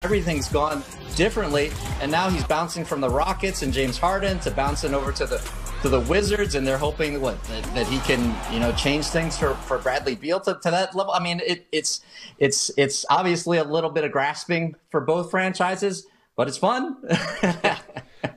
Everything's gone differently, and now he's bouncing from the Rockets and James Harden to bouncing over to the Wizards, and they're hoping that he can change things for Bradley Beal to that level. I mean, it's obviously a little bit of grasping for both franchises, but it's fun.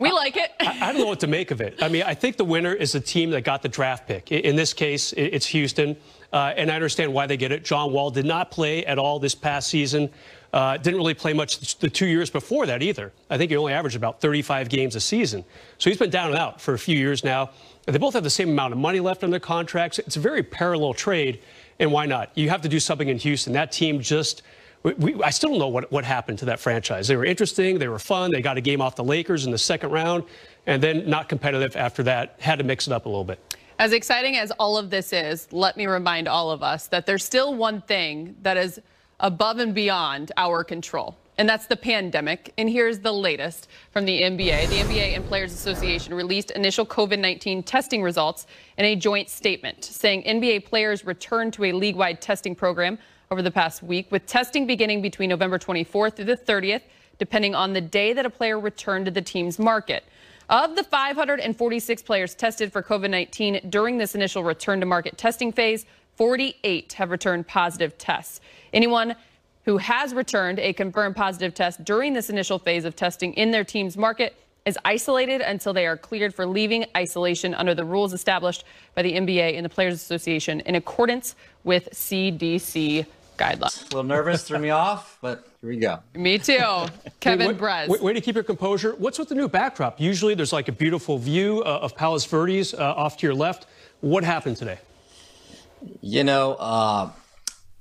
We like it. I don't know what to make of it. I mean, I think the winner is the team that got the draft pick. In this case, it's Houston, and I understand why they get it. John Wall did not play at all this past season. Didn't really play much the 2 years before that either. I think he only averaged about 35 games a season. So he's been down and out for a few years now. They both have the same amount of money left on their contracts. It's a very parallel trade, and why not? You have to do something in Houston. That team just... I still don't know what happened to that franchise. They were interesting. They were fun. They got a game off the Lakers in the second round, and then not competitive after that. Had to mix it up a little bit. As exciting as all of this is, let me remind all of us that there's still one thing that is above and beyond our control, and that's the pandemic. And here's the latest from the NBA. The NBA and Players Association released initial COVID-19 testing results in a joint statement, saying NBA players returned to a league-wide testing program over the past week, with testing beginning between November 24th through the 30th, depending on the day that a player returned to the team's market. Of the 546 players tested for COVID-19 during this initial return to market testing phase, 48 have returned positive tests. Anyone who has returned a confirmed positive test during this initial phase of testing in their team's market is isolated until they are cleared for leaving isolation under the rules established by the NBA and the Players Association in accordance with CDC guidelines. A little nervous, threw me off, but here we go. Me too. Kevin Brez. Way to keep your composure. What's with the new backdrop? Usually there's like a beautiful view of Palos Verdes off to your left. What happened today?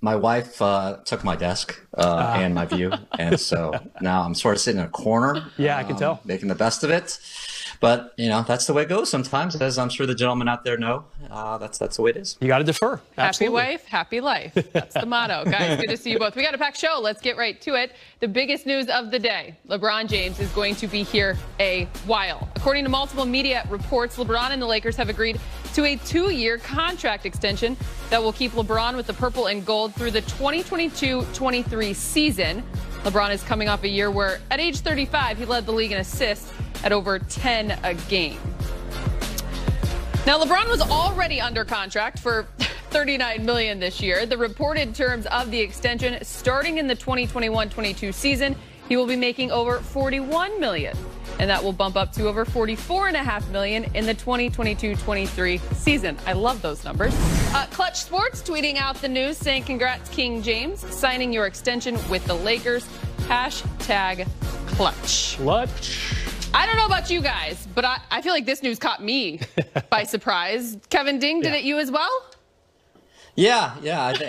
My wife took my desk and my view, and so now I'm sort of sitting in a corner. Yeah, I can tell. Making the best of it. But, that's the way it goes sometimes, as I'm sure the gentlemen out there know. That's the way it is. You got to defer. Absolutely. Happy wife, happy life. That's the motto. Guys, good to see you both. We got a packed show. Let's get right to it. The biggest news of the day. LeBron James is going to be here a while. According to multiple media reports, LeBron and the Lakers have agreed to a 2-year contract extension that will keep LeBron with the purple and gold through the 2022-23 season. LeBron is coming off a year where, at age 35, he led the league in assists at over 10 a game. Now, LeBron was already under contract for $39 million this year. The reported terms of the extension, starting in the 2021-22 season, he will be making over $41 million, and that will bump up to over $44.5 million in the 2022-23 season. I love those numbers. Clutch Sports tweeting out the news saying, "Congrats, King James, signing your extension with the Lakers. Hashtag clutch." Clutch. I don't know about you guys, but I feel like this news caught me by surprise. Kevin Ding, did it you as well? Yeah.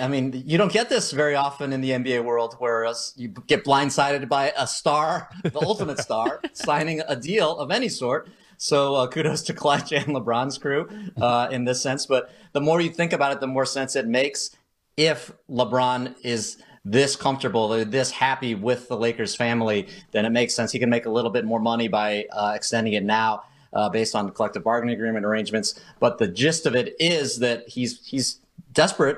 I mean, you don't get this very often in the NBA world, where you get blindsided by a star, the ultimate star, signing a deal of any sort. So kudos to Clutch and LeBron's crew in this sense. But the more you think about it, the more sense it makes. If LeBron is this comfortable or this happy with the Lakers family, then it makes sense. He can make a little bit more money by extending it now based on the collective bargaining agreement arrangements. But the gist of it is that he's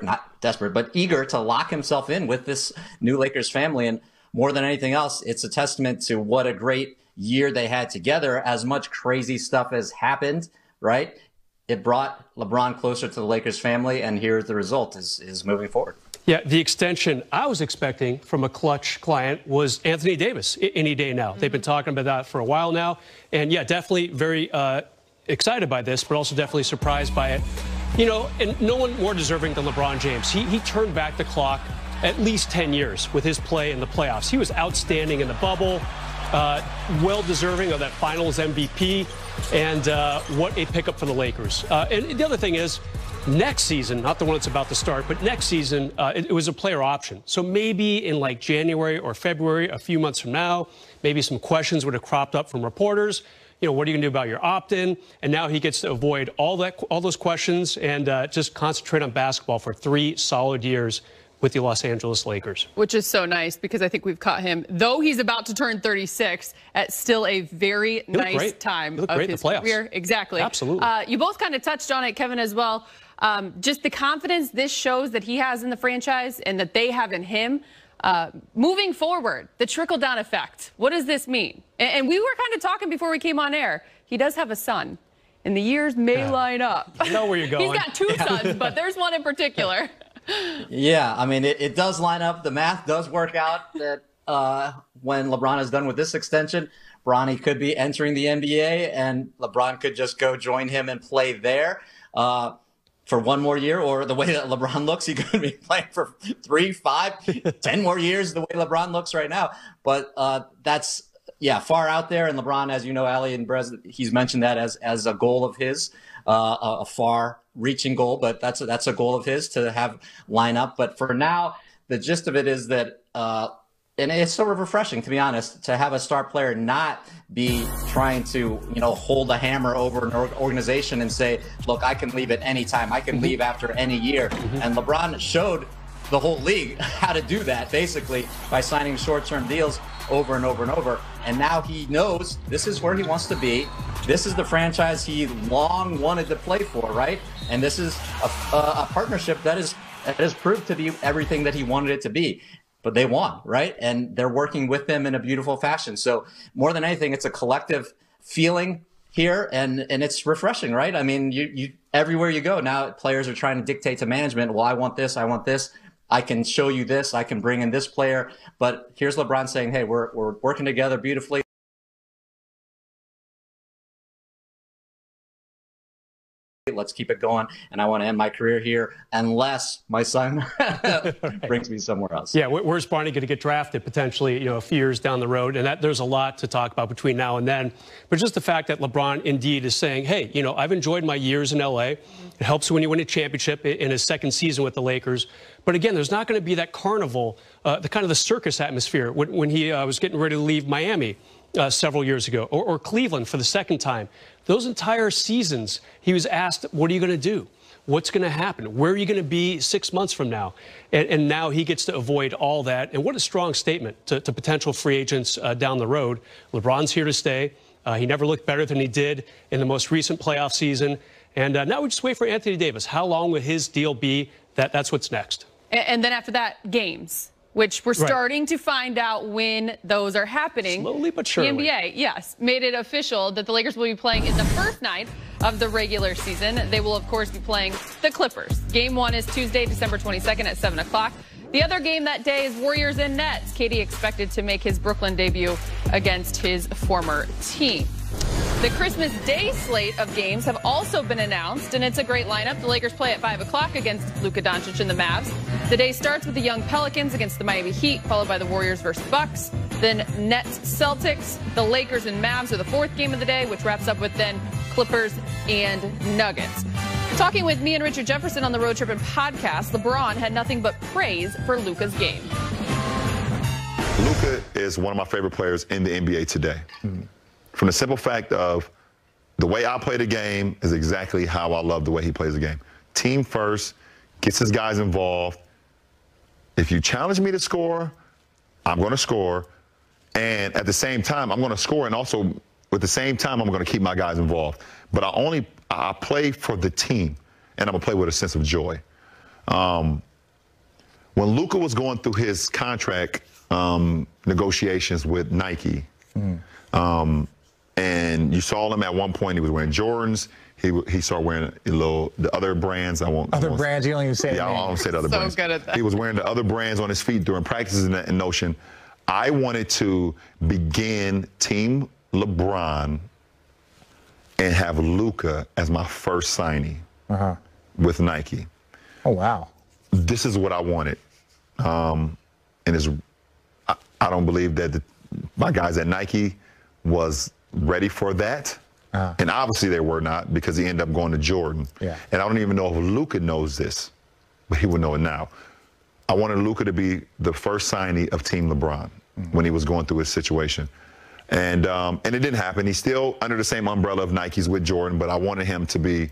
not desperate, but eager to lock himself in with this new Lakers family. And more than anything else, it's a testament to what a great year they had together. As much crazy stuff has happened, right? It brought LeBron closer to the Lakers family, and here's the result is moving forward. Yeah, the extension I was expecting from a Clutch client was Anthony Davis any day now. They've been talking about that for a while now. And yeah, definitely very excited by this, but also definitely surprised by it. And no one more deserving than LeBron James. He turned back the clock at least 10 years with his play in the playoffs. He was outstanding in the bubble, well deserving of that finals MVP, and what a pickup for the Lakers. And the other thing is, next season, not the one that's about to start, but next season, it was a player option. So maybe in like January or February, a few months from now, maybe some questions would have cropped up from reporters. What are you going to do about your opt-in? And now he gets to avoid all those questions and just concentrate on basketball for 3 solid years with the Los Angeles Lakers. Which is so nice, because I think we've caught him, though he's about to turn 36, at still a very nice time of his career. Exactly. Absolutely. You both kind of touched on it, Kevin, as well. Just the confidence this shows that he has in the franchise and that they have in him. Moving forward, the trickle-down effect. What does this mean? And we were kind of talking before we came on air. He does have a son, and the years may line up. You know where you're going. He's got two sons, but there's one in particular. Yeah, I mean, it does line up. The math does work out that when LeBron is done with this extension, Bronny could be entering the NBA, and LeBron could just go join him and play there for one more year. Or the way that LeBron looks, he could be playing for 3, 5, 10 more years the way LeBron looks right now. But that's, far out there. And LeBron, as you know, Ali and Brez, he's mentioned that as a goal of his, a far-reaching goal. But that's a goal of his to have line up. But for now, the gist of it is that and it's sort of refreshing, to be honest, to have a star player not be trying to, hold a hammer over an organization and say, look, I can leave at any time. I can leave after any year. And LeBron showed the whole league how to do that, basically, by signing short-term deals over and over and over. And now he knows this is where he wants to be. This is the franchise he long wanted to play for, right? And this is a partnership that has proved to be everything that he wanted it to be. But they won, right? And they're working with them in a beautiful fashion. So more than anything, it's a collective feeling here, and it's refreshing, right? I mean, you everywhere you go now, players are trying to dictate to management. Well, I want this. I can show you this. I can bring in this player. But here's LeBron saying, hey, we're working together beautifully. Let's keep it going, and I want to end my career here unless my son brings me somewhere else. Yeah, where's Bronny going to get drafted potentially, a few years down the road? And there's a lot to talk about between now and then. But just the fact that LeBron indeed is saying, hey, I've enjoyed my years in L.A. It helps when you win a championship in his second season with the Lakers. But again, there's not going to be that carnival, the kind of the circus atmosphere when he was getting ready to leave Miami several years ago, or Cleveland for the second time. Those entire seasons, he was asked, what are you going to do? What's going to happen? Where are you going to be 6 months from now? And now he gets to avoid all that. And what a strong statement to potential free agents down the road. LeBron's here to stay. He never looked better than he did in the most recent playoff season. And now we just wait for Anthony Davis. How long will his deal be? That's what's next. And then after that, games, which we're starting to find out when those are happening. Slowly but surely. The NBA, yes, made it official that the Lakers will be playing in the first night of the regular season. They will, of course, be playing the Clippers. Game 1 is Tuesday, December 22nd at 7 o'clock. The other game that day is Warriors and Nets. KD expected to make his Brooklyn debut against his former team. The Christmas Day slate of games have also been announced, and it's a great lineup. The Lakers play at 5 o'clock against Luka Doncic and the Mavs. The day starts with the young Pelicans against the Miami Heat, followed by the Warriors versus Bucks. Then Nets, Celtics, the Lakers and Mavs are the fourth game of the day, which wraps up with then Clippers and Nuggets. Talking with me and Richard Jefferson on the Road Trippin' podcast, LeBron had nothing but praise for Luka's game. Luka is one of my favorite players in the NBA today. From the simple fact of the way I play the game is exactly how I love the way he plays the game. Team first, gets his guys involved. If you challenge me to score, I'm going to score. And at the same time, I'm going to score. And also, at the same time, I'm going to keep my guys involved. But I play for the team, and I'm going to play with a sense of joy. When Luka was going through his contract negotiations with Nike, and you saw him at one point, he was wearing Jordans. He started wearing the other brands. Other brands, you don't even say. Yeah, I don't say the other brands. So good at that. He was wearing the other brands on his feet during practices in Notion. I wanted to begin Team LeBron and have Luka as my first signing with Nike. Oh, wow. This is what I wanted. And I don't believe that my guys at Nike was ready for that. And obviously they were not, because he ended up going to Jordan. Yeah. And I don't even know if Luka knows this, but he will know it now. I wanted Luka to be the first signee of Team LeBron when he was going through his situation. And it didn't happen. He's still under the same umbrella of Nike's with Jordan, but I wanted him to be